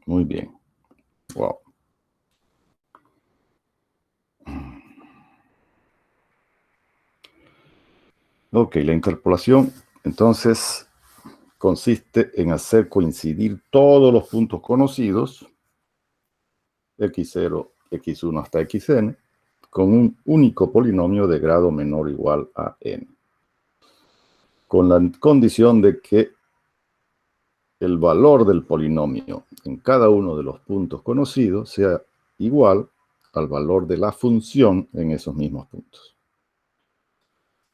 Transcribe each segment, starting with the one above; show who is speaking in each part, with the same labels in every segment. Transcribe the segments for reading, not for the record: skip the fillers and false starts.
Speaker 1: Muy bien. Wow. Ok, la interpolación, entonces, consiste en hacer coincidir todos los puntos conocidos, x0, x1 hasta xn, con un único polinomio de grado menor o igual a n, con la condición de que el valor del polinomio en cada uno de los puntos conocidos sea igual al valor de la función en esos mismos puntos.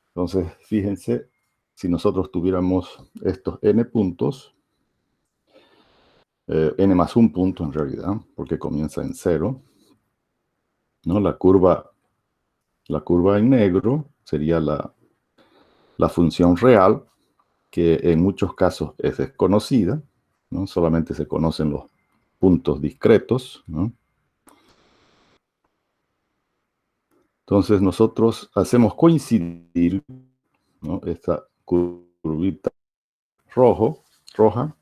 Speaker 1: Entonces, fíjense, si nosotros tuviéramos estos n puntos, n más un punto en realidad, porque comienza en 0, ¿no? La curva en negro sería la función real, que en muchos casos es desconocida, ¿no? Solamente se conocen los puntos discretos, ¿no? Entonces nosotros hacemos coincidir, ¿no?, esta curvita roja,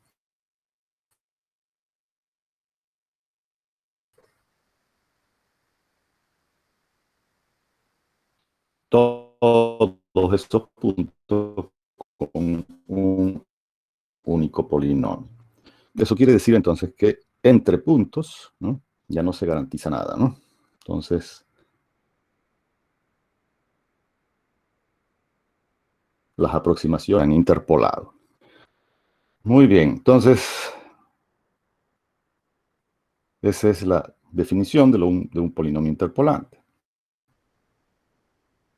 Speaker 1: todos estos puntos con un único polinomio. Eso quiere decir entonces que entre puntos, ¿no?, ya no se garantiza nada, ¿no? Entonces, las aproximaciones han interpolado. Muy bien, entonces, esa es la definición de un polinomio interpolante.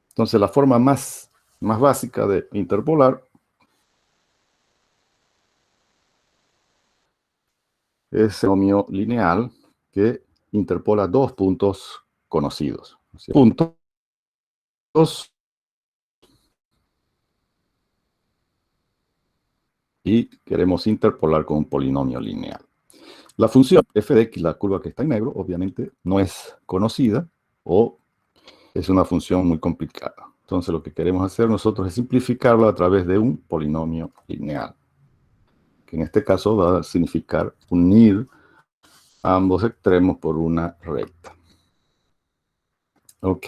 Speaker 1: Entonces, la forma más básica de interpolar es el polinomio lineal que interpola dos puntos conocidos. Puntos y queremos interpolar con un polinomio lineal. La función f de x, la curva que está en negro, obviamente no es conocida o es una función muy complicada. Entonces lo que queremos hacer nosotros es simplificarla a través de un polinomio lineal, que en este caso va a significar unir ambos extremos por una recta. Ok.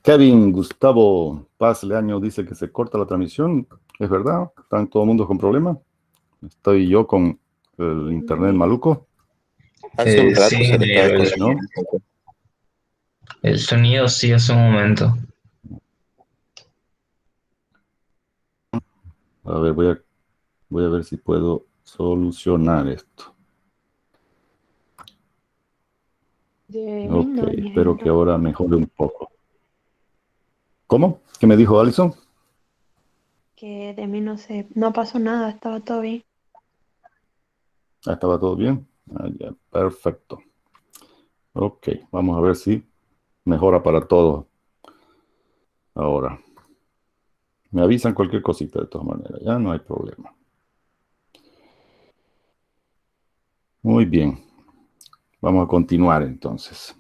Speaker 1: Kevin Gustavo Paz Leaño dice que se corta la transmisión. ¿Es verdad? ¿Están todo el mundo con problemas? ¿Estoy yo con el internet maluco?
Speaker 2: Hace un rato
Speaker 3: Sí,
Speaker 2: se le estaba
Speaker 1: ¿No?
Speaker 2: escuchando un poco.
Speaker 3: el sonido sí hace un momento.
Speaker 1: A ver, voy a ver si puedo solucionar esto. Ok, espero que ahora mejore un poco. ¿Cómo? ¿Qué me dijo Alison?
Speaker 4: Que de mí no pasó nada, estaba todo bien.
Speaker 1: Ah, ¿estaba todo bien? Ah, ya, perfecto. Ok, vamos a ver si mejora para todos ahora. Me avisan cualquier cosita de todas maneras, ya no hay problema. Muy bien. Vamos a continuar entonces.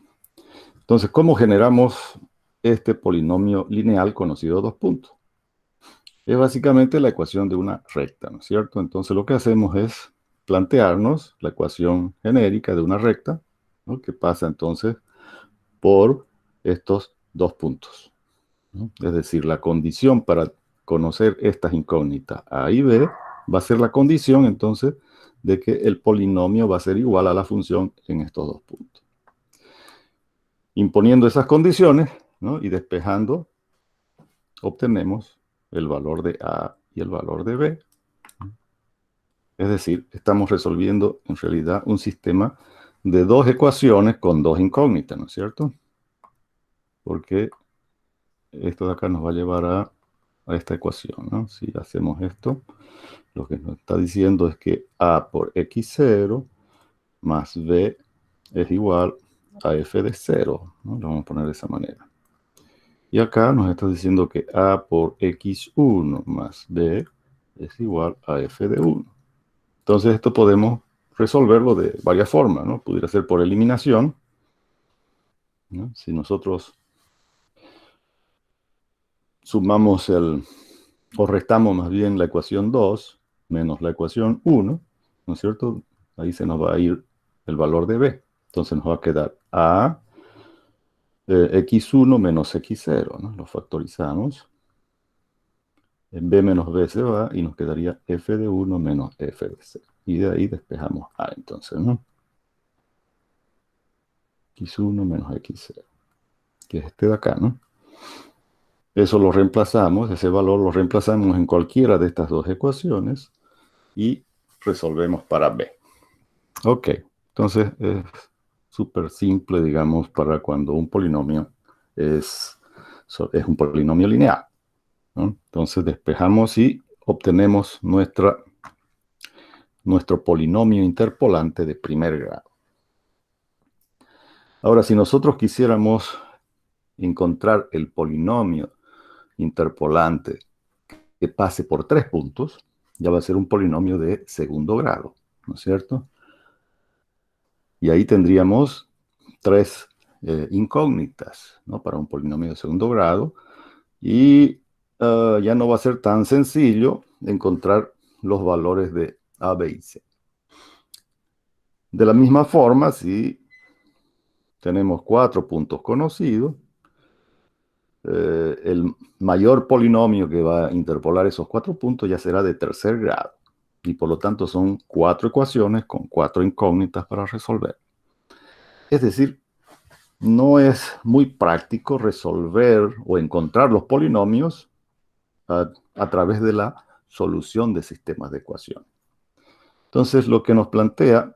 Speaker 1: Entonces, ¿cómo generamos este polinomio lineal conocido dos puntos? Es básicamente la ecuación de una recta, ¿no es cierto? Entonces lo que hacemos es plantearnos la ecuación genérica de una recta, ¿no?, que pasa entonces por estos dos puntos, ¿no? Es decir, la condición para conocer estas incógnitas A y B va a ser la condición entonces de que el polinomio va a ser igual a la función en estos dos puntos. Imponiendo esas condiciones, ¿no?, y despejando, obtenemos el valor de A y el valor de B. Es decir, estamos resolviendo en realidad un sistema de dos ecuaciones con dos incógnitas, ¿no es cierto? Porque esto de acá nos va a llevar a esta ecuación, ¿no? Si hacemos esto, lo que nos está diciendo es que A por x0 más B es igual a f de 0, ¿no? Lo vamos a poner de esa manera. Y acá nos está diciendo que A por x1 más B es igual a f de 1. Entonces esto podemos resolverlo de varias formas, ¿no? Pudiera ser por eliminación, ¿no? Si nosotros sumamos o restamos más bien la ecuación 2 menos la ecuación 1, ¿no es cierto? Ahí se nos va a ir el valor de b. Entonces nos va a quedar a x1 menos x0, ¿no? Lo factorizamos. En b menos b se va y nos quedaría f de 1 menos f de 0. Y de ahí despejamos a, entonces, ¿no? x1 menos x0, que es este de acá, ¿no? Eso lo reemplazamos, ese valor lo reemplazamos en cualquiera de estas dos ecuaciones y resolvemos para b. Ok, entonces es súper simple, digamos, para cuando un polinomio es un polinomio lineal, ¿no? Entonces despejamos y obtenemos nuestro polinomio interpolante de primer grado. Ahora, si nosotros quisiéramos encontrar el polinomio interpolante que pase por 3 puntos, ya va a ser un polinomio de segundo grado, ¿no es cierto? Y ahí tendríamos 3 incógnitas, ¿no? Para un polinomio de segundo grado. Y ya no va a ser tan sencillo encontrar los valores de A, B y C. De la misma forma, si tenemos 4 puntos conocidos, el mayor polinomio que va a interpolar esos 4 puntos ya será de tercer grado. Y por lo tanto son 4 ecuaciones con 4 incógnitas para resolver. Es decir, no es muy práctico resolver o encontrar los polinomios a través de la solución de sistemas de ecuación. Entonces, lo que nos plantea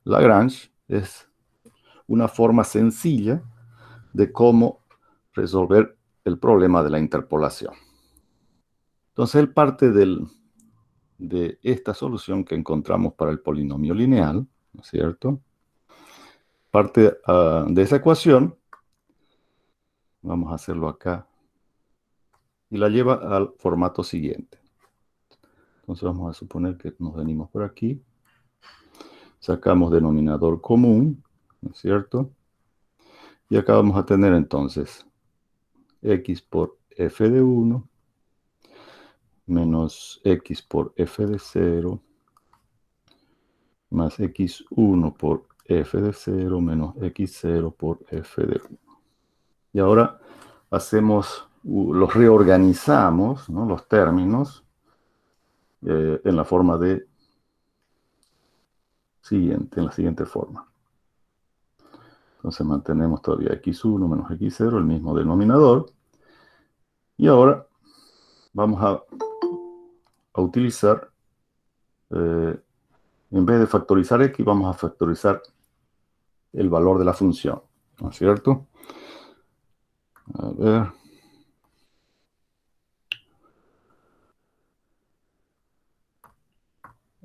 Speaker 1: Lagrange es una forma sencilla de cómo resolver el problema de la interpolación. Entonces, él parte de esta solución que encontramos para el polinomio lineal, ¿no es cierto? Parte de esa ecuación, vamos a hacerlo acá, y la lleva al formato siguiente. Entonces vamos a suponer que nos venimos por aquí, sacamos denominador común, ¿no es cierto? Y acá vamos a tener entonces x por f de 1 menos x por f de 0 más x1 por f de 0 menos x0 por f de 1. Y ahora los reorganizamos, ¿no? Los términos en la forma de en la siguiente forma. Entonces mantenemos todavía x1 menos x0, el mismo denominador. Y ahora vamos a utilizar, en vez de factorizar x, vamos a factorizar el valor de la función, ¿no es cierto? A ver.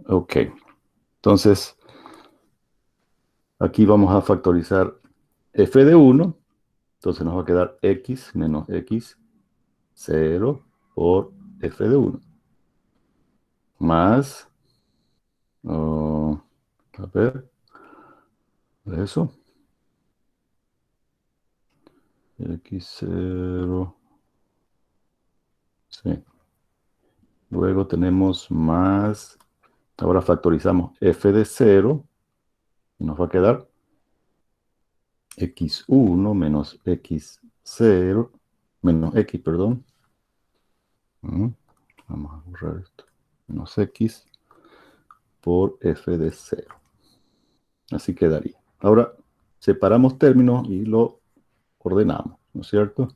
Speaker 1: Ok. Entonces, aquí vamos a factorizar f de 1. Entonces nos va a quedar x menos x0 por f de 1. Más, a ver, eso. x0. Sí. Luego tenemos más, ahora factorizamos f de 0 y nos va a quedar x1 menos x0, menos x, perdón. Vamos a borrar esto. Menos x por f de 0. Así quedaría. Ahora separamos términos y lo ordenamos, ¿no es cierto?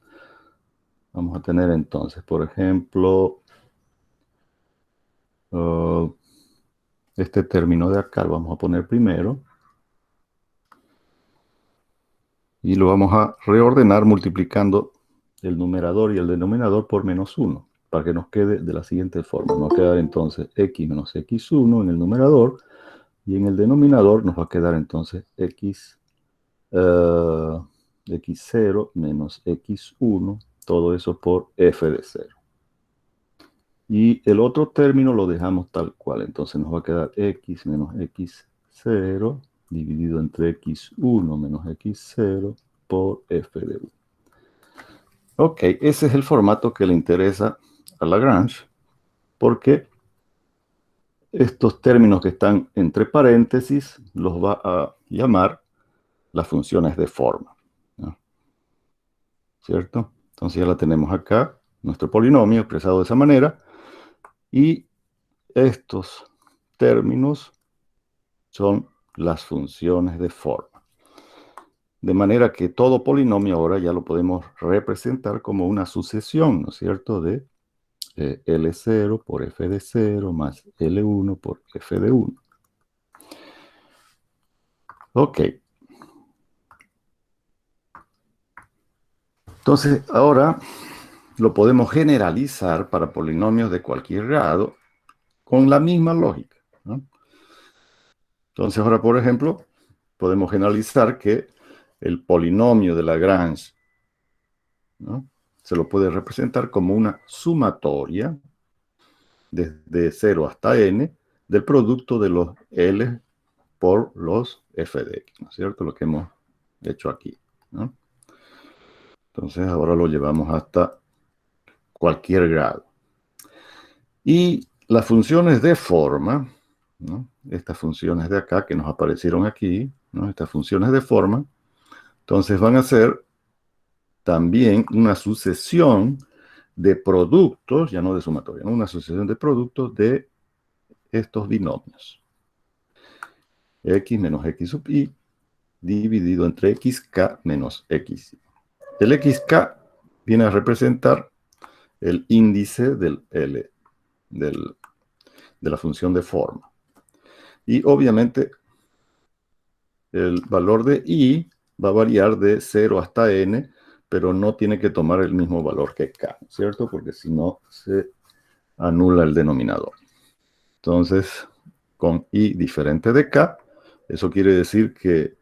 Speaker 1: Vamos a tener entonces, por ejemplo, este término de acá lo vamos a poner primero. Y lo vamos a reordenar multiplicando el numerador y el denominador por menos 1, para que nos quede de la siguiente forma. Nos va a quedar entonces x menos x1 en el numerador, y en el denominador nos va a quedar entonces x0 menos x1, todo eso por f de 0. Y el otro término lo dejamos tal cual, entonces nos va a quedar x menos x0 dividido entre x1 menos x0 por f de 1. Ok, ese es el formato que le interesa a Lagrange, porque estos términos que están entre paréntesis los va a llamar las funciones de forma, ¿no? ¿Cierto? Entonces ya la tenemos acá, nuestro polinomio expresado de esa manera, y estos términos son las funciones de forma. De manera que todo polinomio ahora ya lo podemos representar como una sucesión, ¿no es cierto?, de L0 por f de 0 más L1 por f de 1. Ok. Entonces, ahora lo podemos generalizar para polinomios de cualquier grado con la misma lógica, ¿no? Entonces, ahora, por ejemplo, podemos generalizar que el polinomio de Lagrange, ¿no?, se lo puede representar como una sumatoria desde 0 hasta n del producto de los L por los f de x, ¿no es cierto? Lo que hemos hecho aquí, ¿no? Entonces ahora lo llevamos hasta cualquier grado. Y las funciones de forma, ¿no?, estas funciones de acá que nos aparecieron aquí, ¿no?, estas funciones de forma, entonces van a ser también una sucesión de productos, ya no de sumatoria, ¿no?, una sucesión de productos de estos binomios. X menos x sub i dividido entre xk menos xy. El xk viene a representar el índice del L, de la función de forma. Y obviamente el valor de i va a variar de 0 hasta n, pero no tiene que tomar el mismo valor que k, ¿cierto? Porque si no, se anula el denominador. Entonces, con i diferente de k, eso quiere decir que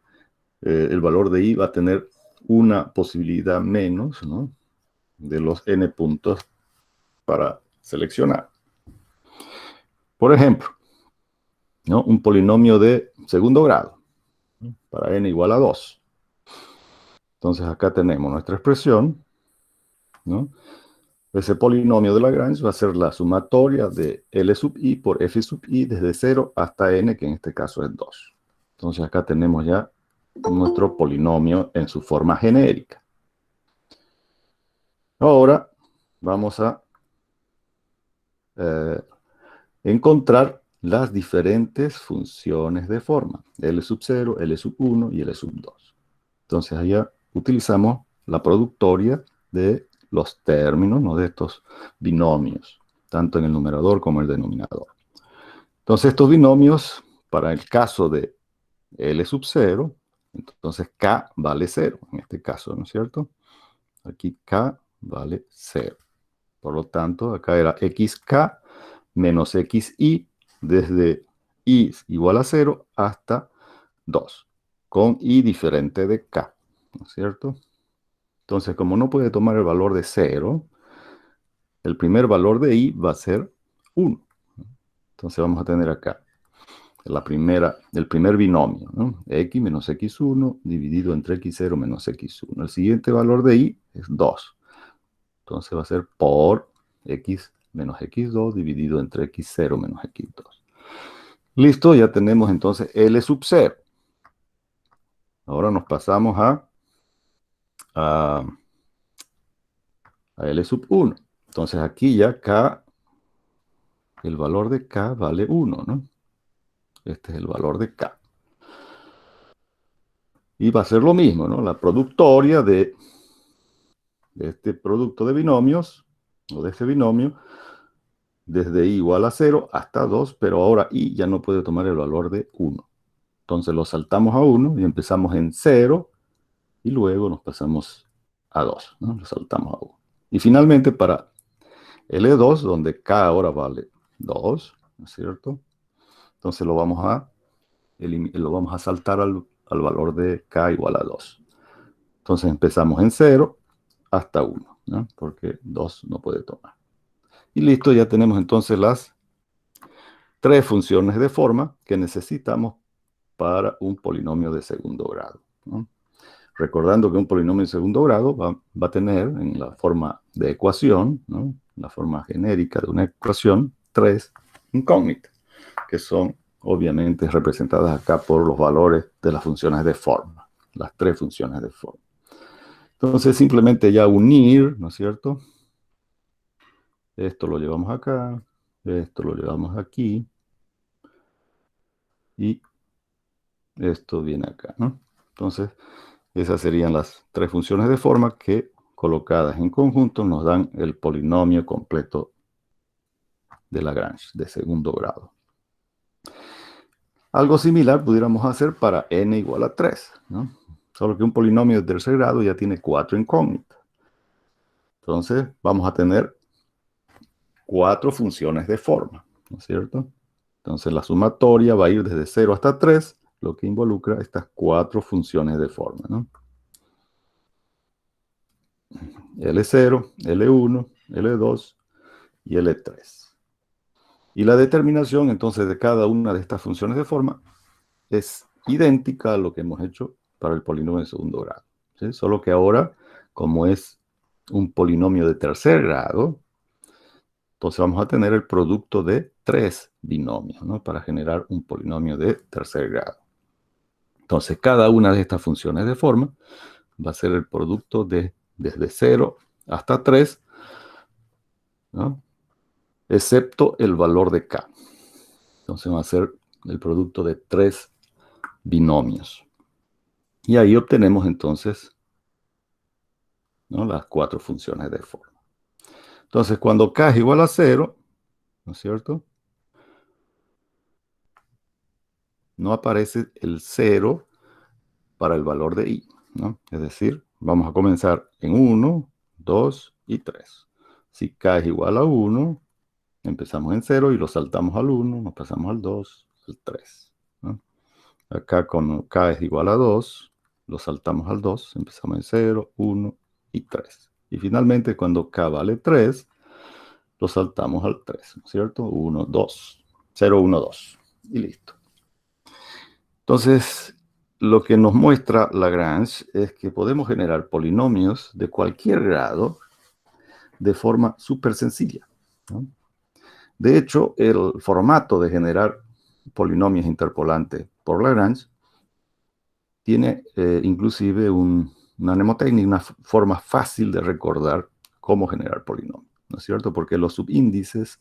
Speaker 1: el valor de i va a tener una posibilidad menos, ¿no?, de los n puntos para seleccionar. Por ejemplo, ¿no?, un polinomio de segundo grado, ¿no?, para n igual a 2. Entonces acá tenemos nuestra expresión, ¿no? Ese polinomio de Lagrange va a ser la sumatoria de L sub i por f sub i desde 0 hasta n, que en este caso es 2. Entonces acá tenemos ya nuestro polinomio en su forma genérica. Ahora vamos a encontrar las diferentes funciones de forma, L sub 0, L sub 1 y L sub 2. Entonces allá utilizamos la productoria de los términos, ¿no?, de estos binomios, tanto en el numerador como en el denominador. Entonces estos binomios, para el caso de L sub 0, entonces K vale 0, en este caso, ¿no es cierto? Aquí K vale 0. Por lo tanto, acá era xk menos xi desde i igual a 0 hasta 2, con i diferente de k, ¿no es cierto? Entonces, como no puede tomar el valor de 0, el primer valor de i va a ser 1. Entonces vamos a tener acá el primer binomio, ¿no?, x menos x1 dividido entre x0 menos x1. El siguiente valor de i es 2. Entonces va a ser por x menos x2 dividido entre x0 menos x2. Listo, ya tenemos entonces L sub 0. Ahora nos pasamos a L sub 1. Entonces aquí ya K, el valor de K vale 1, ¿no? Este es el valor de K. Y va a ser lo mismo, ¿no? La productoria de este producto de binomios, o de este binomio, desde i igual a 0 hasta 2, pero ahora i ya no puede tomar el valor de 1. Entonces lo saltamos a 1 y empezamos en 0 y luego nos pasamos a 2, ¿no? Lo saltamos a 1. Y finalmente para L2, donde K ahora vale 2, ¿no es cierto? Entonces lo vamos a saltar al valor de K igual a 2. Entonces empezamos en 0 hasta 1, ¿no?, porque 2 no puede tomar. Y listo, ya tenemos entonces las tres funciones de forma que necesitamos para un polinomio de segundo grado, ¿no? Recordando que un polinomio de segundo grado va a tener en la forma de ecuación, ¿no? La forma genérica de una ecuación, tres incógnitas, que son obviamente representadas acá por los valores de las funciones de forma, las tres funciones de forma. Entonces simplemente ya unir, ¿no es cierto? Esto lo llevamos acá, esto lo llevamos aquí, y esto viene acá, ¿no? Entonces, esas serían las tres funciones de forma que, colocadas en conjunto, nos dan el polinomio completo de Lagrange, de segundo grado. Algo similar pudiéramos hacer para n igual a 3, ¿no? Solo que un polinomio de tercer grado ya tiene 4 incógnitas. Entonces, vamos a tener 4 funciones de forma, ¿no es cierto? Entonces, la sumatoria va a ir desde 0 hasta 3, lo que involucra estas 4 funciones de forma, ¿no? L0, L1, L2 y L3. Y la determinación, entonces, de cada una de estas funciones de forma es idéntica a lo que hemos hecho para el polinomio de segundo grado, ¿sí? Solo que ahora, como es un polinomio de tercer grado, entonces vamos a tener el producto de 3 binomios, ¿no? Para generar un polinomio de tercer grado. Entonces, cada una de estas funciones de forma va a ser el producto de desde 0 hasta 3, ¿no? Excepto el valor de k. Entonces va a ser el producto de 3 binomios. Y ahí obtenemos entonces, ¿no? Las 4 funciones de forma. Entonces, cuando k es igual a 0, ¿no es cierto? No aparece el 0 para el valor de i, ¿no? Es decir, vamos a comenzar en 1, 2 y 3. Si k es igual a 1, empezamos en 0 y lo saltamos al 1, nos pasamos al 2, al 3, ¿no? Acá cuando k es igual a 2, lo saltamos al 2, empezamos en 0, 1 y 3. Y finalmente cuando k vale 3, lo saltamos al 3, ¿no es cierto? 1, 2, 0, 1, 2. Y listo. Entonces, lo que nos muestra Lagrange es que podemos generar polinomios de cualquier grado de forma súper sencilla, ¿no? De hecho, el formato de generar polinomios interpolantes por Lagrange tiene inclusive una mnemotecnia, una forma fácil de recordar cómo generar polinomios, ¿no es cierto? Porque los subíndices,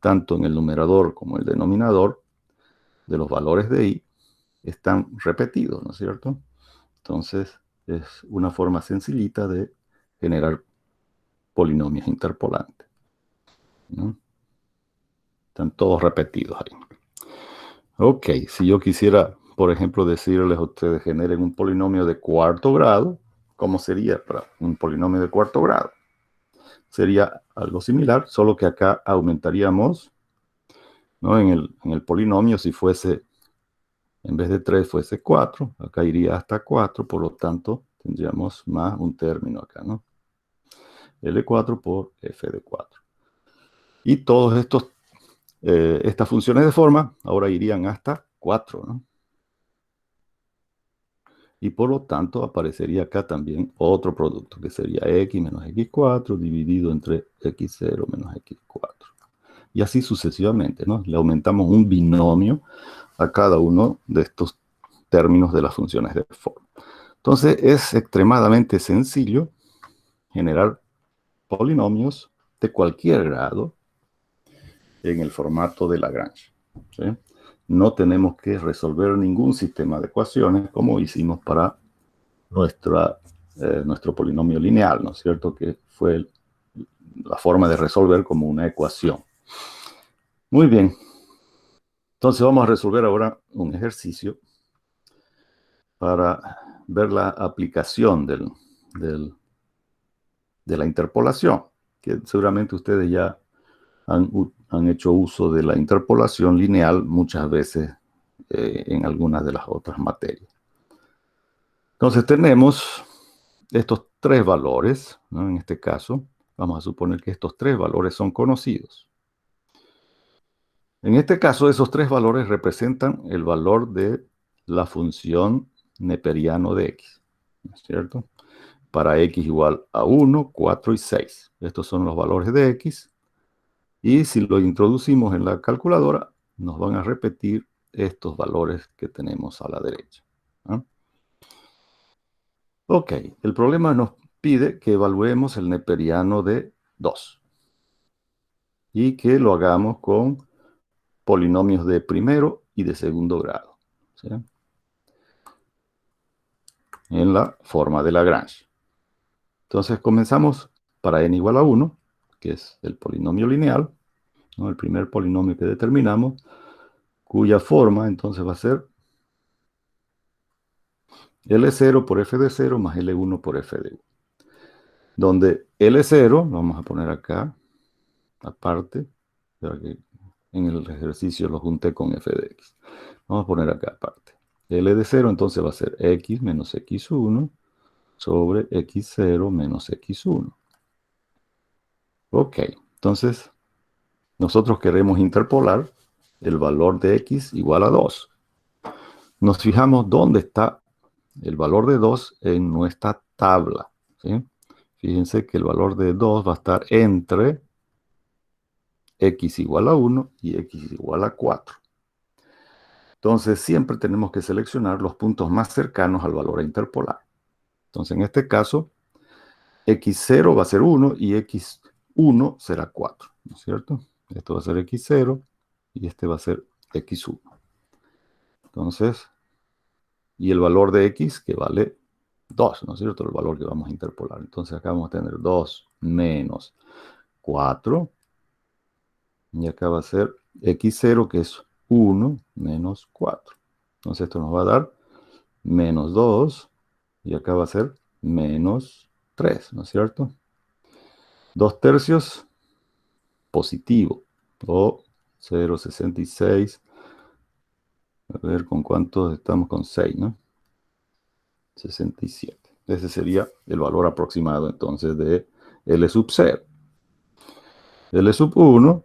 Speaker 1: tanto en el numerador como el denominador, de los valores de i, están repetidos, ¿no es cierto? Entonces, es una forma sencillita de generar polinomios interpolantes, ¿no? Están todos repetidos ahí. Ok, si yo quisiera, por ejemplo, decirles a ustedes, generen un polinomio de cuarto grado, ¿cómo sería para un polinomio de cuarto grado? Sería algo similar, solo que acá aumentaríamos, ¿no? En el polinomio, si fuese, en vez de 3 fuese 4, acá iría hasta 4, por lo tanto, tendríamos más un término acá, ¿no? L4 por f de 4. Y todos estas funciones de forma ahora irían hasta 4, ¿no? Y por lo tanto aparecería acá también otro producto, que sería x menos x4 dividido entre x0 menos x4. Y así sucesivamente, ¿no? Le aumentamos un binomio a cada uno de estos términos de las funciones de forma. Entonces es extremadamente sencillo generar polinomios de cualquier grado en el formato de Lagrange, ¿sí? No tenemos que resolver ningún sistema de ecuaciones como hicimos para nuestro polinomio lineal, ¿no es cierto? Que fue la forma de resolver como una ecuación. Muy bien. Entonces vamos a resolver ahora un ejercicio para ver la aplicación de la interpolación, que seguramente ustedes ya han hecho uso de la interpolación lineal muchas veces en algunas de las otras materias. Entonces tenemos estos 3 valores, ¿no? En este caso, vamos a suponer que estos 3 valores son conocidos. En este caso, esos 3 valores representan el valor de la función neperiano de x, ¿no es cierto? Para x igual a 1, 4 y 6. Estos son los valores de x. Y si lo introducimos en la calculadora, nos van a repetir estos valores que tenemos a la derecha, ¿no? Ok, el problema nos pide que evaluemos el neperiano de 2 y que lo hagamos con polinomios de primero y de segundo grado, ¿sí? En la forma de Lagrange. Entonces comenzamos para n igual a 1, que es el polinomio lineal, ¿no? El primer polinomio que determinamos, cuya forma entonces va a ser L0 por f de 0 más L1 por f de 1. Donde L0, lo vamos a poner acá, aparte, para que en el ejercicio lo junté con f de x. Vamos a poner acá aparte. L de 0 entonces va a ser x menos x1 sobre x0 menos x1. Ok, entonces nosotros queremos interpolar el valor de x igual a 2. Nos fijamos dónde está el valor de 2 en nuestra tabla, ¿sí? Fíjense que el valor de 2 va a estar entre x igual a 1 y x igual a 4. Entonces siempre tenemos que seleccionar los puntos más cercanos al valor a interpolar. Entonces en este caso, x0 va a ser 1 y x1 será 4, ¿no es cierto? Esto va a ser x0 y este va a ser x1. Entonces, y el valor de x que vale 2, ¿no es cierto? El valor que vamos a interpolar. Entonces acá vamos a tener 2 menos 4. Y acá va a ser x0 que es 1 menos 4. Entonces esto nos va a dar menos 2. Y acá va a ser menos 3, ¿no es cierto? 2 tercios positivo. O 0,66. A ver, ¿con cuántos estamos? Con 6, ¿no? 67. Ese sería el valor aproximado entonces de L sub 0. L sub 1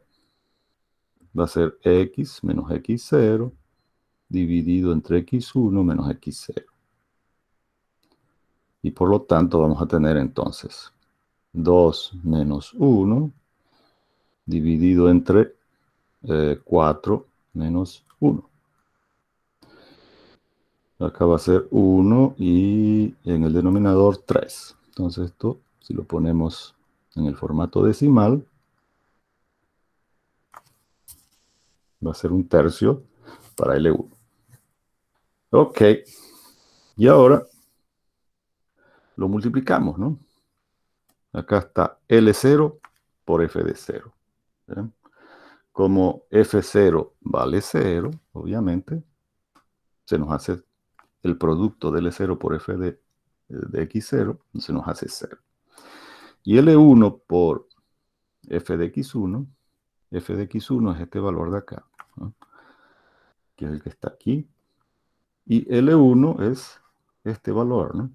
Speaker 1: va a ser x menos x0 dividido entre x1 menos x0. Y por lo tanto vamos a tener entonces 2 menos 1 dividido entre 4 menos 1. Acá va a ser 1 y en el denominador 3. Entonces esto, si lo ponemos en el formato decimal, va a ser 1/3 para L1. Ok. Y ahora lo multiplicamos, ¿no? Acá está L0 por f de 0. ¿Ven? Como f0 vale 0, obviamente, se nos hace el producto de L0 por f de x0, se nos hace 0. Y L1 por f de x1 es este valor de acá, ¿no? Que es el que está aquí. Y L1 es este valor, ¿no?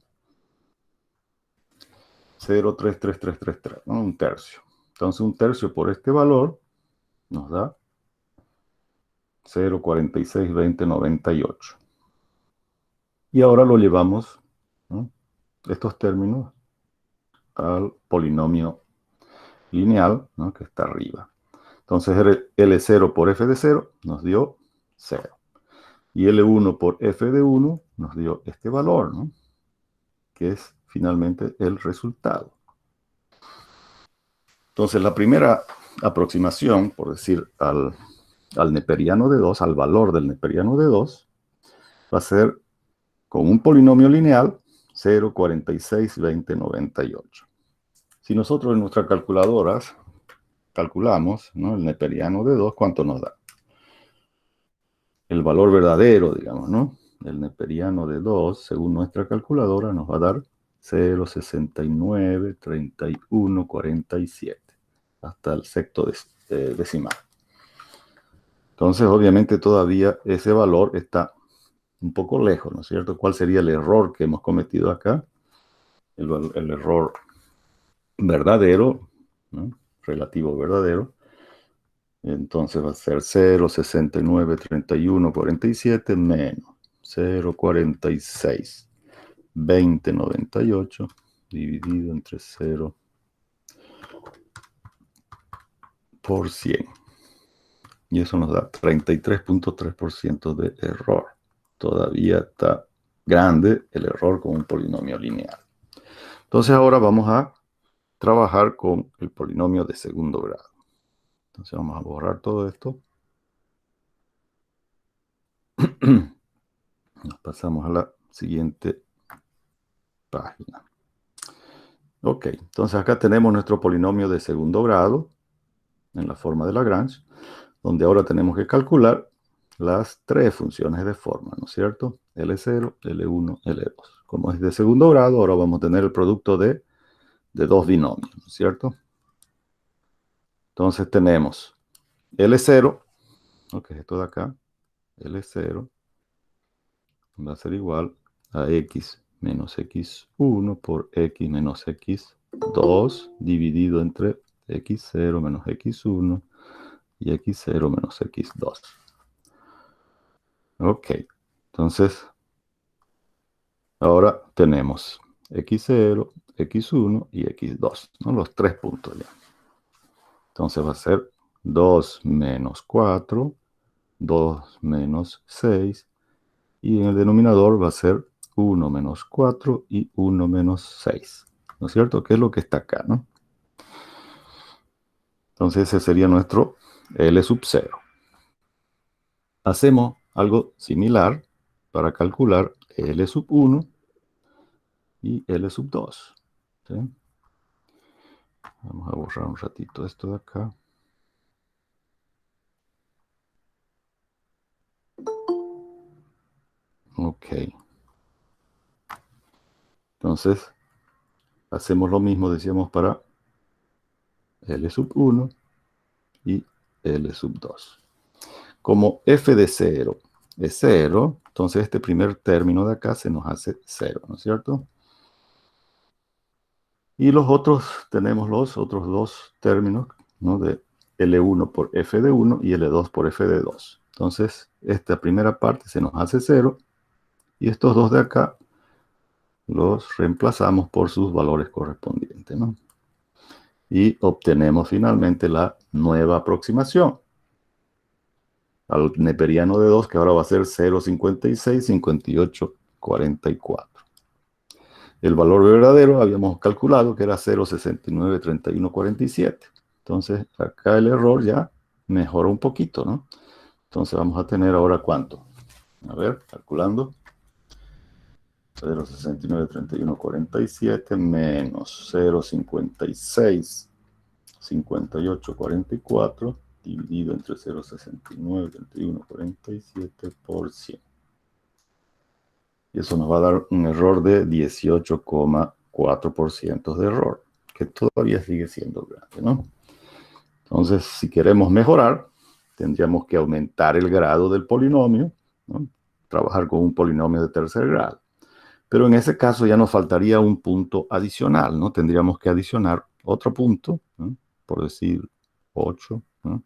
Speaker 1: 0,33333, ¿no? 1/3. Entonces 1/3 por este valor nos da 0,462098. Y ahora lo llevamos, ¿no?, estos términos al polinomio lineal, ¿no?, que está arriba. Entonces L0 por f de 0 nos dio 0. Y L1 por f de 1 nos dio este valor, ¿no?, que es finalmente el resultado. Entonces la primera aproximación, por decir, al neperiano de 2, al valor del neperiano de 2, va a ser con un polinomio lineal 0,462098. Si nosotros en nuestras calculadoras calculamos, ¿no?, el neperiano de 2, ¿cuánto nos da? El valor verdadero, digamos, ¿no? El neperiano de 2, según nuestra calculadora, nos va a dar 0,693147, hasta el sexto decimal. Entonces, obviamente, todavía ese valor está un poco lejos, ¿no es cierto? ¿Cuál sería el error que hemos cometido acá? El error verdadero, ¿no?, relativo verdadero. Entonces va a ser 0,693147 menos 0,46. 2098 dividido entre 0 por 100. Y eso nos da 33.3% de error. Todavía está grande el error con un polinomio lineal. Entonces ahora vamos a trabajar con el polinomio de segundo grado. Entonces vamos a borrar todo esto. Nos pasamos a la siguiente página. Ok, entonces acá tenemos nuestro polinomio de segundo grado en la forma de Lagrange, donde ahora tenemos que calcular las tres funciones de forma, ¿no es cierto? L0, L1, L2. Como es de segundo grado, ahora vamos a tener el producto de dos binomios, ¿no es cierto? Entonces tenemos L0, que es esto de acá, L0 va a ser igual a x menos x1 por x menos x2 dividido entre x0 menos x1 y x0 menos x2. Ok, entonces ahora tenemos x0, x1 y x2, ¿no? Los tres puntos ya. Entonces va a ser 2 menos 4, 2 menos 6, y en el denominador va a ser 1 menos 4 y 1 menos 6. ¿No es cierto? Que es lo que está acá, ¿no? Entonces ese sería nuestro L sub 0. Hacemos algo similar para calcular L sub 1 y L sub 2. ¿Sí? Vamos a borrar un ratito esto de acá. Ok. Entonces, hacemos lo mismo, decíamos, para L sub 1 y L sub 2. Como f de 0 es 0, entonces este primer término de acá se nos hace 0, ¿no es cierto? Y los otros, tenemos los otros dos términos, ¿no? De L1 por f de 1 y L2 por f de 2. Entonces, esta primera parte se nos hace 0, y estos dos de acá los reemplazamos por sus valores correspondientes, ¿no? Y obtenemos finalmente la nueva aproximación al neperiano de 2, que ahora va a ser 0,56, 58, 44. El valor verdadero habíamos calculado que era 0,69, 31, 47. Entonces, acá el error ya mejora un poquito, ¿no? Entonces vamos a tener ahora ¿cuánto? A ver, calculando. 0,69, 31, 47 menos 0,56, 58, 44 dividido entre 0,69, 31, 47 por 100. Y eso nos va a dar un error de 18,4% de error, que todavía sigue siendo grande, ¿no? Entonces, si queremos mejorar, tendríamos que aumentar el grado del polinomio, ¿no? Trabajar con un polinomio de tercer grado. Pero en ese caso ya nos faltaría un punto adicional, ¿no? Tendríamos que adicionar otro punto, ¿no? Por decir 8, ¿no?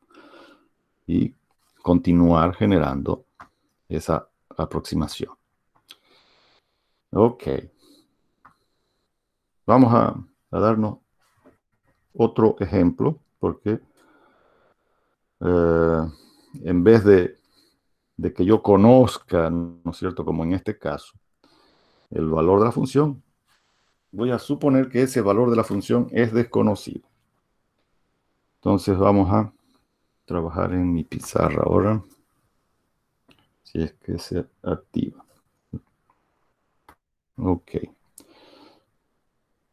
Speaker 1: Y continuar generando esa aproximación. Ok. Vamos a darnos otro ejemplo, porque en vez de que yo conozca, ¿no es cierto?, como en este caso, el valor de la función, voy a suponer que ese valor de la función es desconocido. Entonces vamos a trabajar en mi pizarra ahora, si es que se activa. Ok.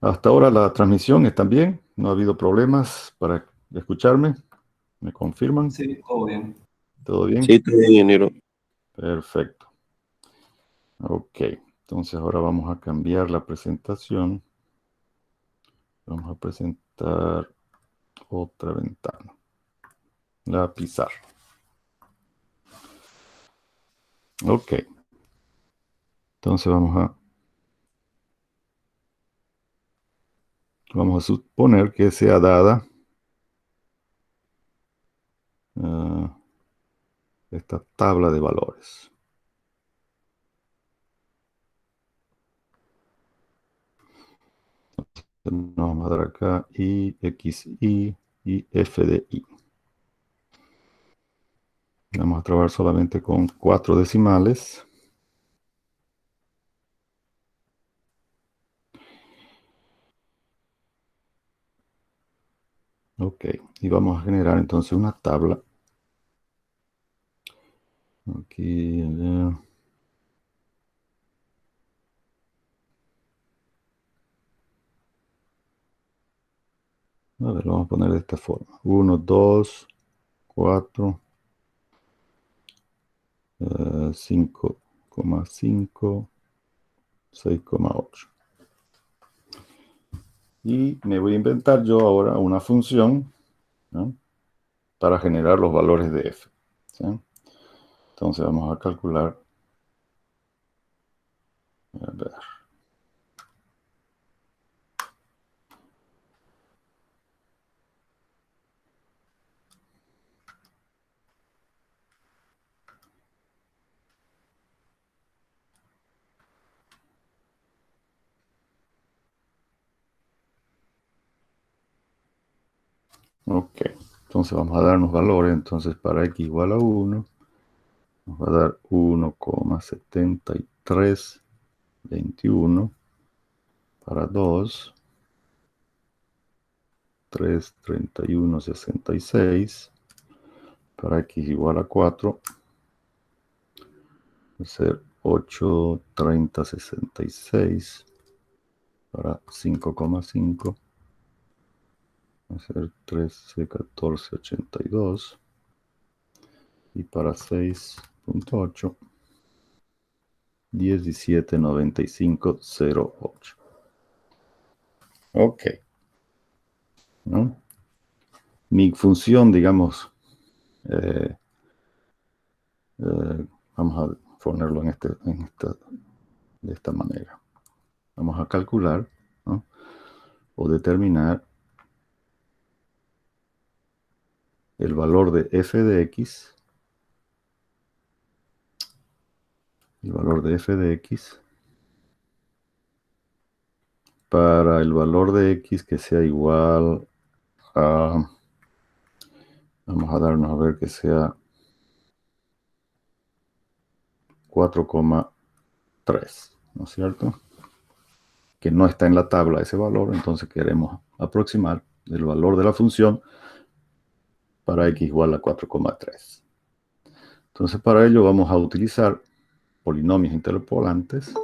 Speaker 1: Hasta ahora la transmisión está bien, no ha habido problemas para escucharme. ¿Me confirman?
Speaker 5: Sí, todo bien.
Speaker 1: ¿Todo bien?
Speaker 2: Sí, todo bien, ingeniero.
Speaker 1: Perfecto. Ok, entonces ahora vamos a cambiar la presentación. Vamos a presentar otra ventana. La pizarra. Ok. Entonces vamos a suponer que sea dada esta tabla de valores. Nos vamos a dar acá I, XI y F de I. Vamos a trabajar solamente con 4 decimales. Ok, y vamos a generar entonces una tabla. Aquí, allá. A ver, lo vamos a poner de esta forma. 1, 2, 4, 5,5, 6,8. Y me voy a inventar yo ahora una función, ¿no?, para generar los valores de f, ¿sí? Entonces vamos a calcular. A ver. Ok, entonces vamos a darnos valores. Entonces para x igual a 1, nos va a dar 1,7321. Para 2, 3,3166. Para x igual a 4, va a ser 8,3066. Para 5,5, va a ser 13,1482. Y para 6,8, 17,9508. Ok, ¿no? Mi función, digamos, eh, vamos a ponerlo de esta manera. Vamos a calcular, ¿no?, o determinar el valor de f de x, para el valor de x que sea igual a, vamos a darnos a ver que sea 4,3, ¿no es cierto? Que no está en la tabla ese valor, entonces queremos aproximar el valor de la función para x igual a 4,3. Entonces para ello vamos a utilizar polinomios interpolantes.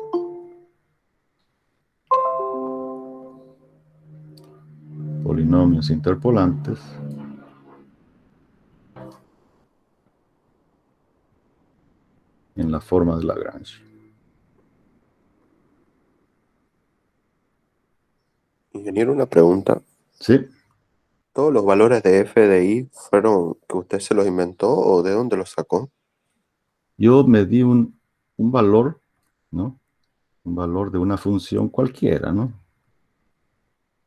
Speaker 1: Polinomios interpolantes en la forma de Lagrange.
Speaker 2: Ingeniero, una pregunta.
Speaker 1: ¿Sí?
Speaker 2: ¿Todos los valores de f de i fueron que usted se los inventó o de dónde los sacó?
Speaker 1: Yo me di un valor, ¿no?, un valor de una función cualquiera, ¿no?,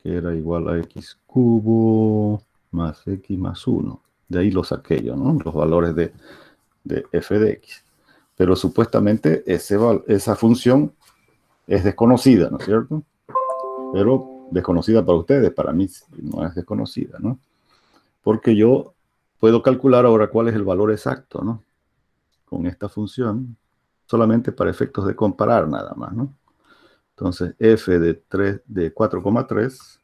Speaker 1: que era igual a x cubo más x más 1. De ahí lo saqué yo, ¿no?, los valores de f de x. Pero supuestamente esa función es desconocida, ¿no es cierto? Pero desconocida para ustedes, para mí no es desconocida, ¿no? Porque yo puedo calcular ahora cuál es el valor exacto, ¿no?, con esta función, solamente para efectos de comparar nada más, ¿no? Entonces, f de 4,3,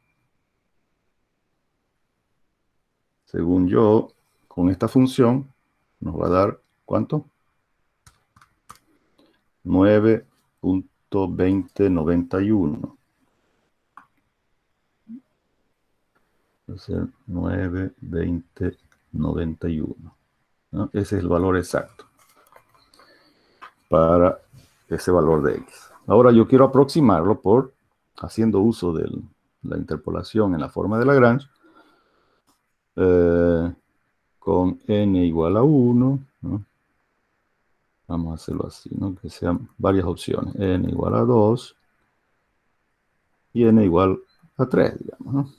Speaker 1: según yo, con esta función, nos va a dar, ¿cuánto? 9,2091. Va a ser 9,2091, ¿no? Ese es el valor exacto para ese valor de x. Ahora yo quiero aproximarlo haciendo uso de la interpolación en la forma de Lagrange, con n igual a 1, ¿no? Vamos a hacerlo así, ¿no?, que sean varias opciones. N igual a 2 y n igual a 3, digamos, ¿no?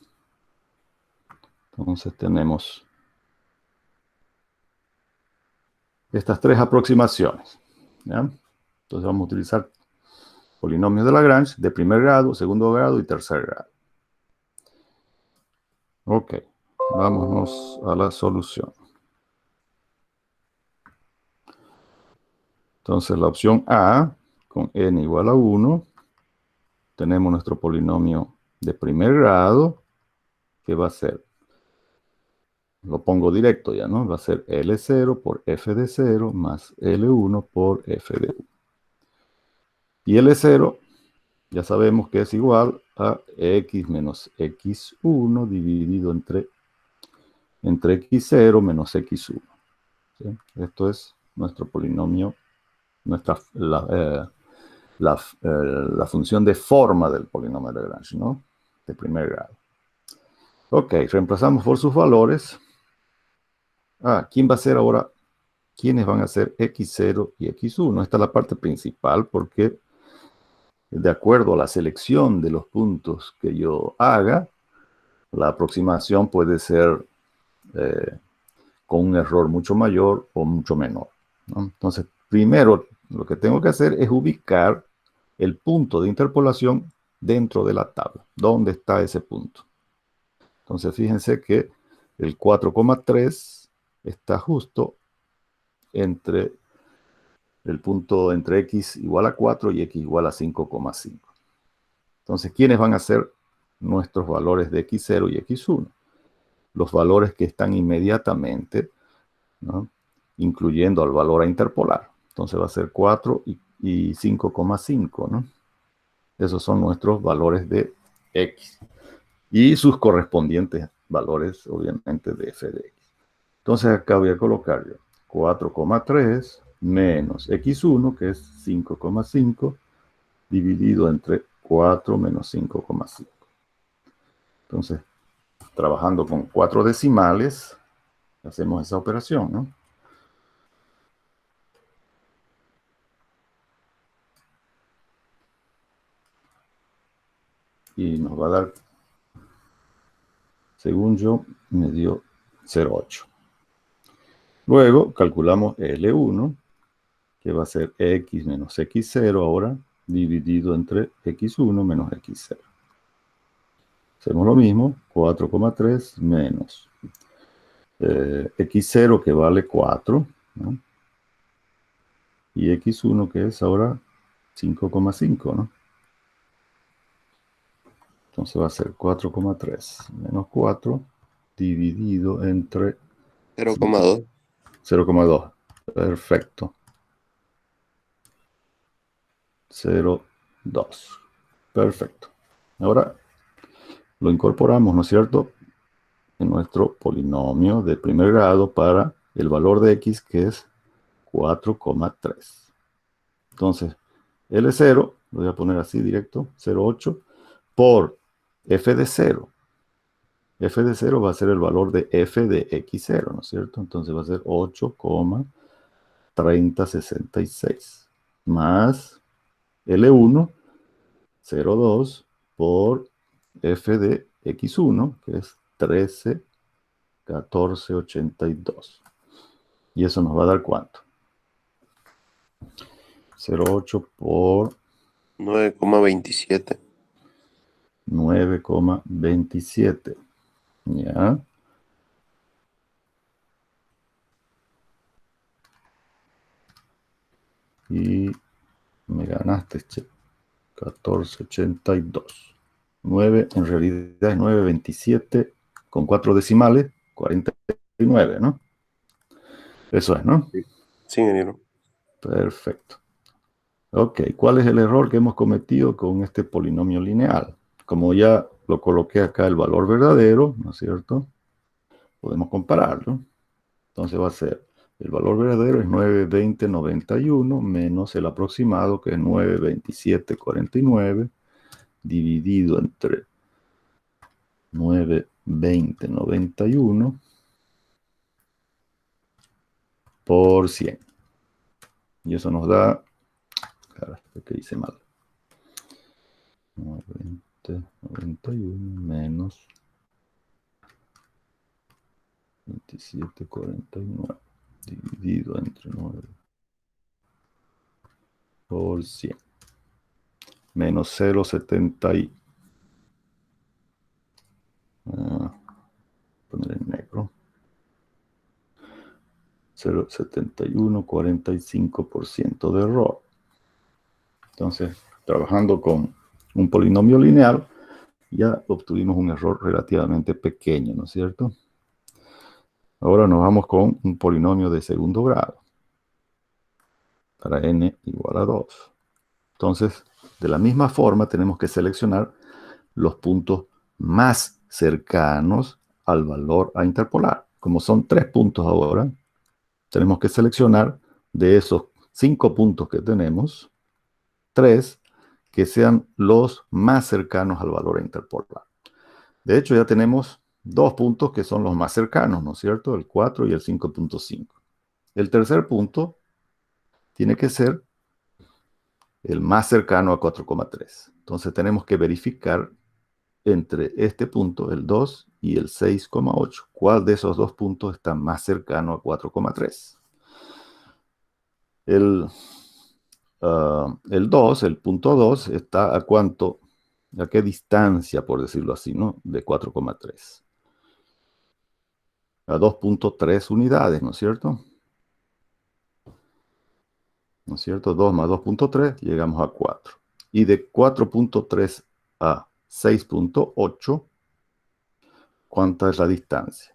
Speaker 1: Entonces tenemos estas tres aproximaciones, ¿ya? Entonces vamos a utilizar polinomios de Lagrange de primer grado, segundo grado y tercer grado. Ok, vámonos a la solución. Entonces, la opción A, con n igual a 1, tenemos nuestro polinomio de primer grado, que va a ser, lo pongo directo ya, ¿no? Va a ser L0 por f de 0 más L1 por f de 1. Y L0, ya sabemos que es igual a x menos x1 dividido entre x0 menos x1. ¿Sí? Esto es nuestro polinomio, la función de forma del polinomio de Lagrange, ¿no? De primer grado. Ok, reemplazamos por sus valores. ¿Quién va a ser ahora? ¿Quiénes van a ser x0 y x1? Esta es la parte principal porque de acuerdo a la selección de los puntos que yo haga, la aproximación puede ser con un error mucho mayor o mucho menor, ¿no? Entonces, primero lo que tengo que hacer es ubicar el punto de interpolación dentro de la tabla. ¿Dónde está ese punto? Entonces, fíjense que el 4,3 está justo entre el punto entre x igual a 4 y x igual a 5,5. Entonces, ¿quiénes van a ser nuestros valores de x0 y x1? Los valores que están inmediatamente, ¿no?, incluyendo al valor a interpolar. Entonces va a ser 4 y 5,5, ¿no? Esos son nuestros valores de x. Y sus correspondientes valores, obviamente, de f de x. Entonces acá voy a colocar yo 4,3 menos x1, que es 5,5, dividido entre 4 menos 5,5. Entonces, trabajando con 4 decimales, hacemos esa operación, ¿no? Y nos va a dar, según yo, me dio 0,8. Luego calculamos L1, que va a ser x menos x0 ahora, dividido entre x1 menos x0. Hacemos lo mismo, 4,3 menos x0, que vale 4, ¿no?, y x1, que es ahora 5,5, ¿no? Entonces va a ser 4,3 menos 4 dividido entre
Speaker 2: 0,2.
Speaker 1: 0,2. Perfecto. 0,2. Perfecto. Ahora lo incorporamos, ¿no es cierto?, en nuestro polinomio de primer grado para el valor de x, que es 4,3. Entonces, L0, lo voy a poner así directo, 0,8, por f de 0. F de 0 va a ser el valor de f de x0, ¿no es cierto? Entonces va a ser 8,3066 más L1, 0,2 por f de x1, que es 13,1482. ¿Y eso nos va a dar cuánto? 0,8 por
Speaker 2: 9,27.
Speaker 1: 9,27. ¿Ya? Y me ganaste, che. 14,82. 9, en realidad es 9,27 con 4 decimales, 49, ¿no? Eso es, ¿no?
Speaker 2: Sí, ingeniero.
Speaker 1: Perfecto. Ok, ¿cuál es el error que hemos cometido con este polinomio lineal? Como ya lo coloqué acá el valor verdadero, ¿no es cierto?, podemos compararlo. Entonces va a ser, el valor verdadero es 9,2091 menos el aproximado, que es 9,2749, dividido entre 9,2091 por 100. Y eso nos da, claro, que hice mal, 9,2091 menos 2749 dividido entre 9 por 100. Menos 0,70. 0,7145% de error. Entonces, trabajando con un polinomio lineal, ya obtuvimos un error relativamente pequeño, ¿no es cierto? Ahora nos vamos con un polinomio de segundo grado, para n igual a 2. Entonces, de la misma forma, tenemos que seleccionar los puntos más cercanos al valor a interpolar. Como son 3 puntos ahora, tenemos que seleccionar de esos 5 puntos que tenemos, 3 que sean los más cercanos al valor a interpolar. De hecho, ya tenemos 2 puntos que son los más cercanos, ¿no es cierto? El 4 y el 5.5. El tercer punto tiene que ser el más cercano a 4,3. Entonces tenemos que verificar entre este punto, el 2 y el 6,8. ¿Cuál de esos 2 puntos está más cercano a 4,3? El 2, el punto 2, está a cuánto, a qué distancia, por decirlo así, ¿no? De 4,3. A 2.3 unidades, ¿no es cierto? ¿No es cierto? 2 más 2.3, llegamos a 4. Y de 4.3 a 6.8, ¿cuánta es la distancia?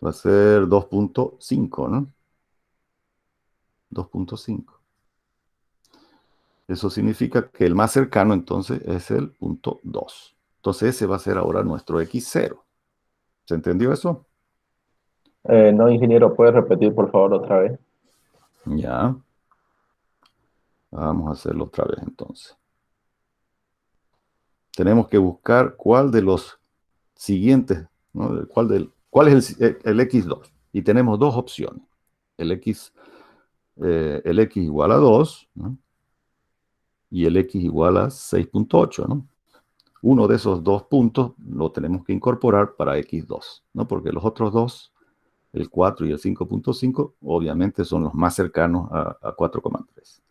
Speaker 1: Va a ser 2.5, ¿no? 2.5. Eso significa que el más cercano entonces es el punto 2. Entonces ese va a ser ahora nuestro x0. ¿Se entendió eso?
Speaker 5: No, ingeniero, ¿puede repetir por favor otra vez?
Speaker 1: Ya. Vamos a hacerlo otra vez entonces. Tenemos que buscar cuál de los siguientes, ¿no? ¿Cuál es el x2? Y tenemos dos opciones. El x igual a 2, ¿no? Y el x igual a 6.8, ¿no? Uno de esos dos puntos lo tenemos que incorporar para x2, ¿no? Porque los otros dos, el 4 y el 5.5, obviamente son los más cercanos a 4,3.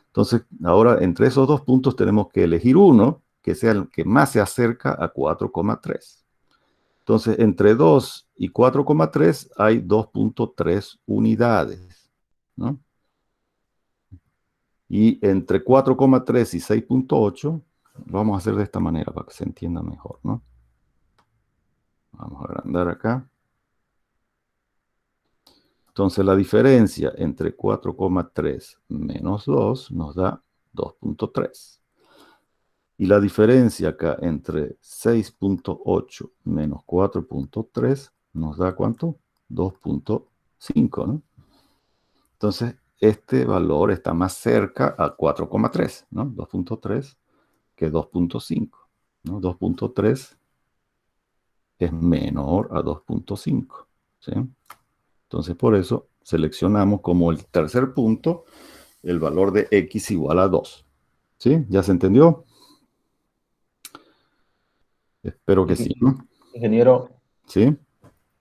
Speaker 1: Entonces, ahora entre esos dos puntos tenemos que elegir uno que sea el que más se acerca a 4,3. Entonces, entre 2 y 4,3 hay 2.3 unidades, ¿no? Y entre 4,3 y 6.8, lo vamos a hacer de esta manera para que se entienda mejor, ¿no? Vamos a agrandar acá. Entonces, la diferencia entre 4,3 menos 2 nos da 2.3. Y la diferencia acá entre 6.8 menos 4.3 nos da ¿cuánto? 2.5, ¿no? Entonces, este valor está más cerca a 4,3, ¿no? 2.3 que 2.5, ¿no? 2.3 es menor a 2.5, ¿sí? Entonces, por eso seleccionamos como el tercer punto el valor de x igual a 2. ¿Sí? ¿Ya se entendió? Espero que sí, ¿no?
Speaker 5: Ingeniero,
Speaker 1: ¿Sí?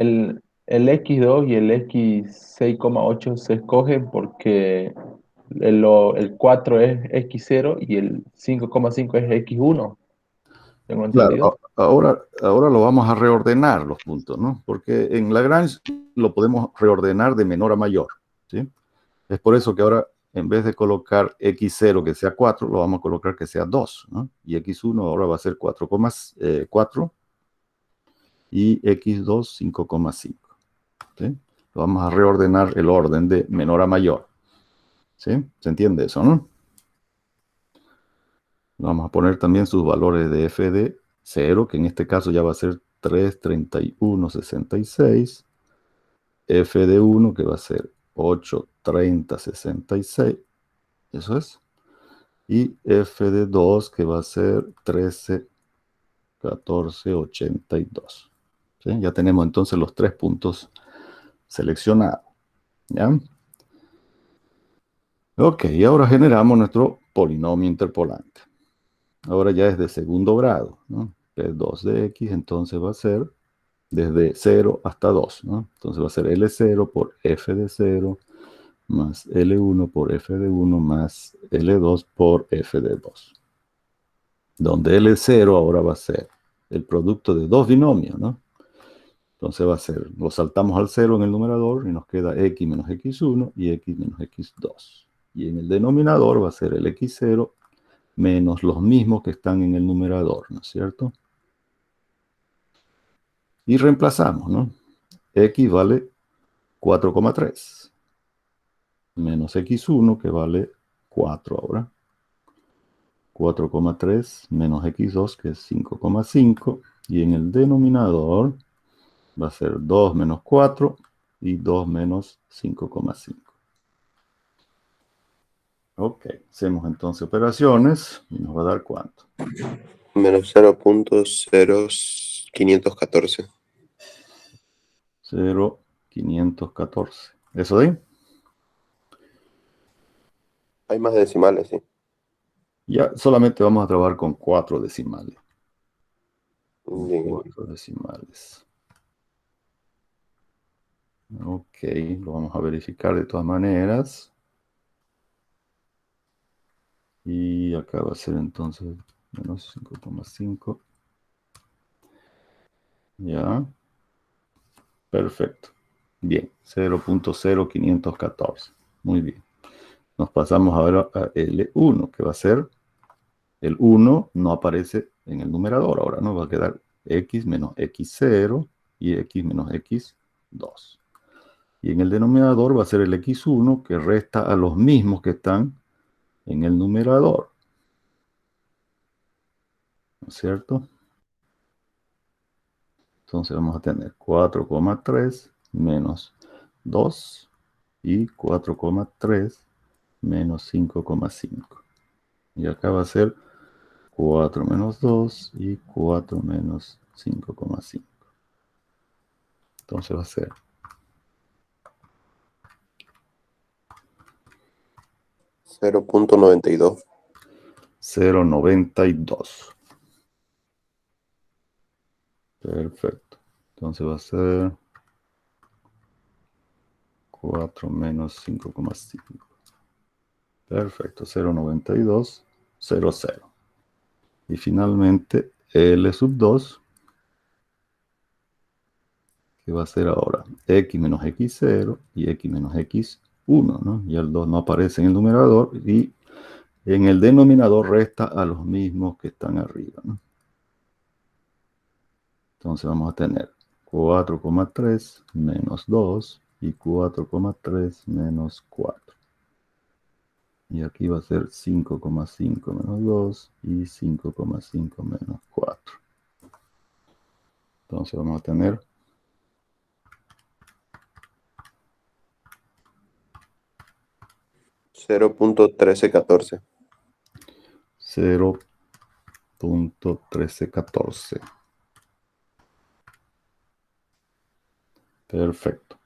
Speaker 5: el X2 y el X6,8 se escogen porque el 4 es X0 y el 5,5 es X1. ¿Tengo entendido?
Speaker 1: Claro, ahora lo vamos a reordenar los puntos, ¿no? Porque en Lagrange lo podemos reordenar de menor a mayor, ¿sí? Es por eso que ahora, en vez de colocar x0 que sea 4, lo vamos a colocar que sea 2, ¿no? Y x1 ahora va a ser 4,4 y x2 5,5, ¿sí? Lo vamos a reordenar el orden de menor a mayor, ¿sí? ¿Se entiende eso, no? Vamos a poner también sus valores de f de 0, que en este caso ya va a ser 3,31,66. F de 1, que va a ser 8,30,66. Eso es. Y F de 2, que va a ser 13,14,82. ¿Sí? Ya tenemos entonces los 3 puntos seleccionados. ¿Ya? Ok, y ahora generamos nuestro polinomio interpolante. Ahora ya es de segundo grado, ¿no? P2 de X, entonces va a ser desde 0 hasta 2, ¿no? Entonces va a ser L0 por F de 0 más L1 por F de 1 más L2 por F de 2. Donde L0 ahora va a ser el producto de dos binomios, ¿no? Entonces va a ser, lo saltamos al 0 en el numerador y nos queda x menos x1 y x menos x2. Y en el denominador va a ser el x0 menos los mismos que están en el numerador, ¿no es cierto? Y reemplazamos, ¿no? X vale 4,3 menos x1 que vale 4 ahora. 4,3 menos x2 que es 5,5 y en el denominador va a ser 2 menos 4 y 2 menos 5,5. Ok, hacemos entonces operaciones y nos va a dar ¿cuánto?
Speaker 2: Menos 0.0514.
Speaker 1: 0,514. ¿Eso de ahí?
Speaker 2: Hay más decimales, sí.
Speaker 1: Ya solamente vamos a trabajar con 4 decimales.
Speaker 2: Bien.
Speaker 1: 4 decimales. Ok, lo vamos a verificar de todas maneras. Y acá va a ser entonces menos 5,5. Ya. Perfecto. Bien, 0,0514. Muy bien. Nos pasamos ahora a L1, que va a ser, el 1 no aparece en el numerador, ahora nos va a quedar x menos x0 y x menos x2. Y en el denominador va a ser el x1 que resta a los mismos que están en el numerador. ¿No es cierto? Entonces vamos a tener 4,3 menos 2 y 4,3 menos 5,5. Y acá va a ser 4 menos 2 y 4 menos 5,5. Entonces va a ser
Speaker 2: 0.92.
Speaker 1: 0,92. Perfecto. Entonces va a ser 4 menos 5,5. Perfecto. 0,92, 0,0. Y finalmente L sub 2, que va a ser ahora x menos x0 y x menos x1, ¿no? Y el 2 no aparece en el numerador y en el denominador resta a los mismos que están arriba, ¿no? Entonces vamos a tener 4,3 menos 2 y 4,3 menos 4. Y aquí va a ser 5,5 menos 2 y 5,5 menos 4. Entonces vamos a tener
Speaker 2: 0.1314.
Speaker 1: 0,1314. Perfecto.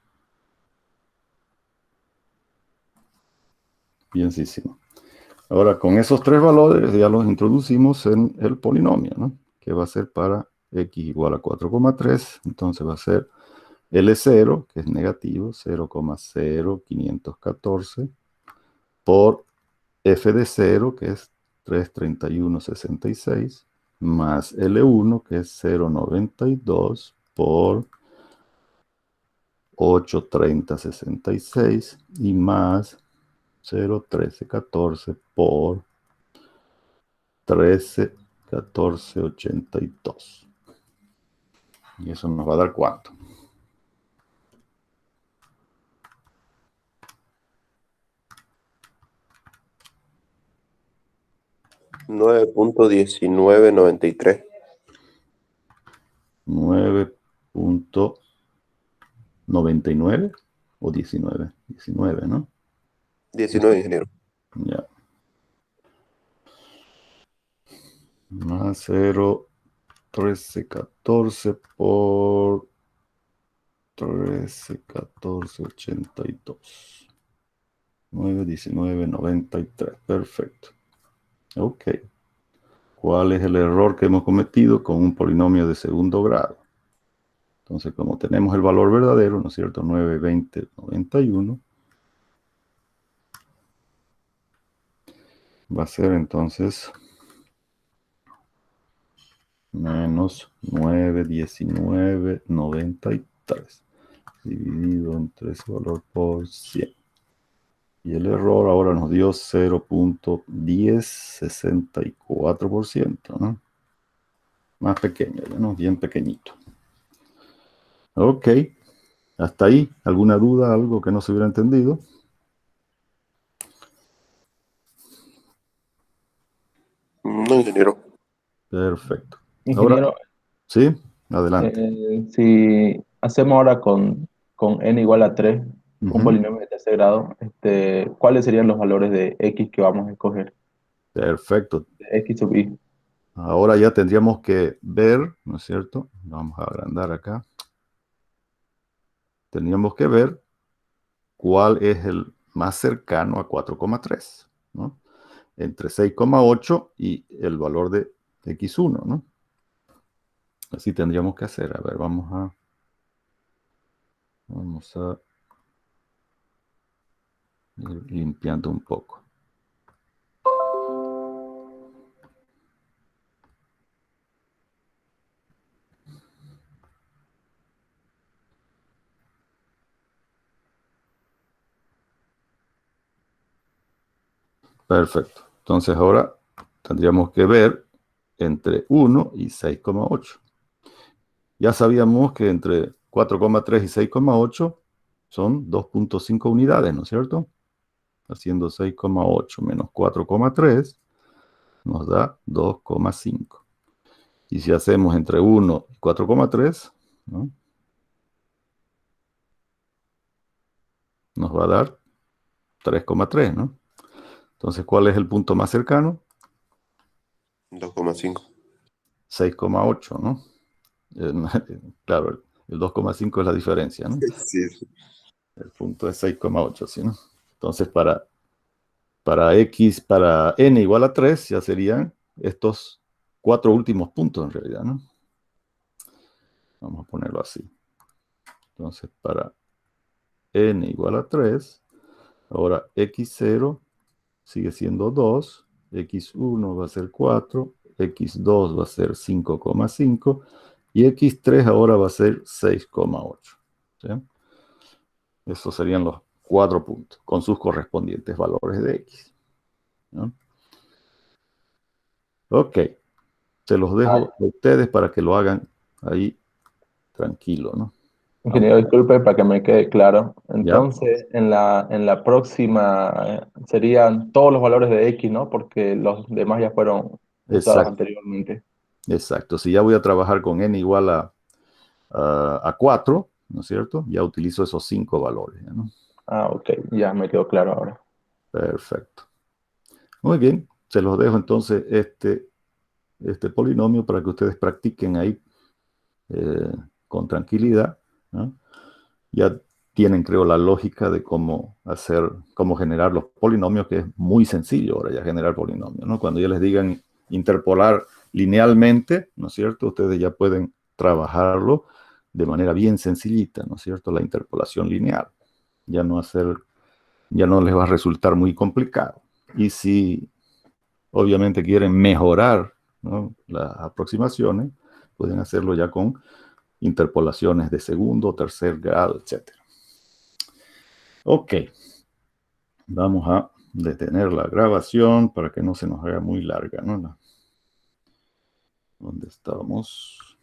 Speaker 1: Bienísimo. Ahora, con esos tres valores ya los introducimos en el polinomio, ¿no? Que va a ser para x igual a 4,3. Entonces va a ser L0, que es negativo, 0,0514, por f de 0, que es 331,66, más L1, que es 0,92, por 830,66, y más 0,1314 por 13,1482. Y eso nos va a dar ¿cuánto?
Speaker 2: 9.1993.
Speaker 1: 9,99 o 19. 19, ¿no?
Speaker 2: 19, ingeniero.
Speaker 1: Ya. Más 0,1314 por 13,1482. 9,1993. Perfecto. Ok. ¿Cuál es el error que hemos cometido con un polinomio de segundo grado? Entonces, como tenemos el valor verdadero, ¿no es cierto? 9, 20, 91. Va a ser entonces menos 919.93 dividido entre ese valor por 100. Y el error ahora nos dio 0.1064%, ¿no? Más pequeño, ¿no? Bien pequeñito. Ok, hasta ahí. ¿Alguna duda, algo que no se hubiera entendido?
Speaker 2: No, ingeniero.
Speaker 1: Perfecto. Ahora,
Speaker 5: Ingeniero,
Speaker 1: sí, adelante.
Speaker 5: si hacemos ahora con n igual a 3 un
Speaker 1: Ujú.
Speaker 5: polinomio de tercer grado, ¿cuáles serían los valores de x que vamos a escoger?
Speaker 1: Perfecto.
Speaker 5: De x sub i.
Speaker 1: Ahora ya tendríamos que ver, ¿no es cierto? Vamos a agrandar acá. Tendríamos que ver cuál es el más cercano a 4,3, ¿no? Entre 6,8 y el valor de x1, ¿no? Así tendríamos que hacer. A ver, vamos a ir limpiando un poco. Perfecto. Entonces ahora tendríamos que ver entre 1 y 6,8. Ya sabíamos que entre 4,3 y 6,8 son 2,5 unidades, ¿no es cierto? Haciendo 6,8 menos 4,3 nos da 2,5. Y si hacemos entre 1 y 4,3, ¿no? Nos va a dar 3,3, ¿no? Entonces, ¿cuál es el punto más cercano?
Speaker 2: 2,5.
Speaker 1: 6,8, ¿no? Claro, el 2,5 es la diferencia, ¿no?
Speaker 2: Sí, sí.
Speaker 1: El punto es 6,8, ¿sí, no? Entonces, para n igual a 3, ya serían estos 4 últimos puntos en realidad, ¿no? Vamos a ponerlo así. Entonces, para n igual a 3, ahora x0 sigue siendo 2, x1 va a ser 4, x2 va a ser 5,5 y x3 ahora va a ser 6,8. ¿Sí? Esos serían los 4 puntos con sus correspondientes valores de x, ¿no? Ok, se los dejo a ustedes para que lo hagan ahí tranquilo, ¿no?
Speaker 5: Ingeniero, disculpe para que me quede claro.
Speaker 1: ¿Ya?
Speaker 5: Entonces, en la próxima serían todos los valores de x, ¿no? Porque los demás ya fueron usados
Speaker 1: Exacto,
Speaker 5: anteriormente.
Speaker 1: exacto. Si ya voy a trabajar con n igual a 4, ¿no es cierto? Ya utilizo esos 5 valores, ¿no?
Speaker 5: Ah, ok, ya me quedó claro ahora.
Speaker 1: Perfecto. Muy bien, se los dejo entonces este polinomio para que ustedes practiquen ahí con tranquilidad, ¿no? Ya tienen, creo, la lógica de cómo generar los polinomios, que es muy sencillo ahora ya generar polinomios, ¿no? Cuando ya les digan interpolar linealmente, ¿no es cierto? Ustedes ya pueden trabajarlo de manera bien sencillita, ¿no es cierto? La interpolación lineal. Ya no les va a resultar muy complicado. Y si obviamente quieren mejorar, ¿no?, las aproximaciones, pueden hacerlo ya con interpolaciones de segundo, tercer grado, etc. Ok, vamos a detener la grabación para que no se nos haga muy larga, ¿no? ¿Dónde estábamos?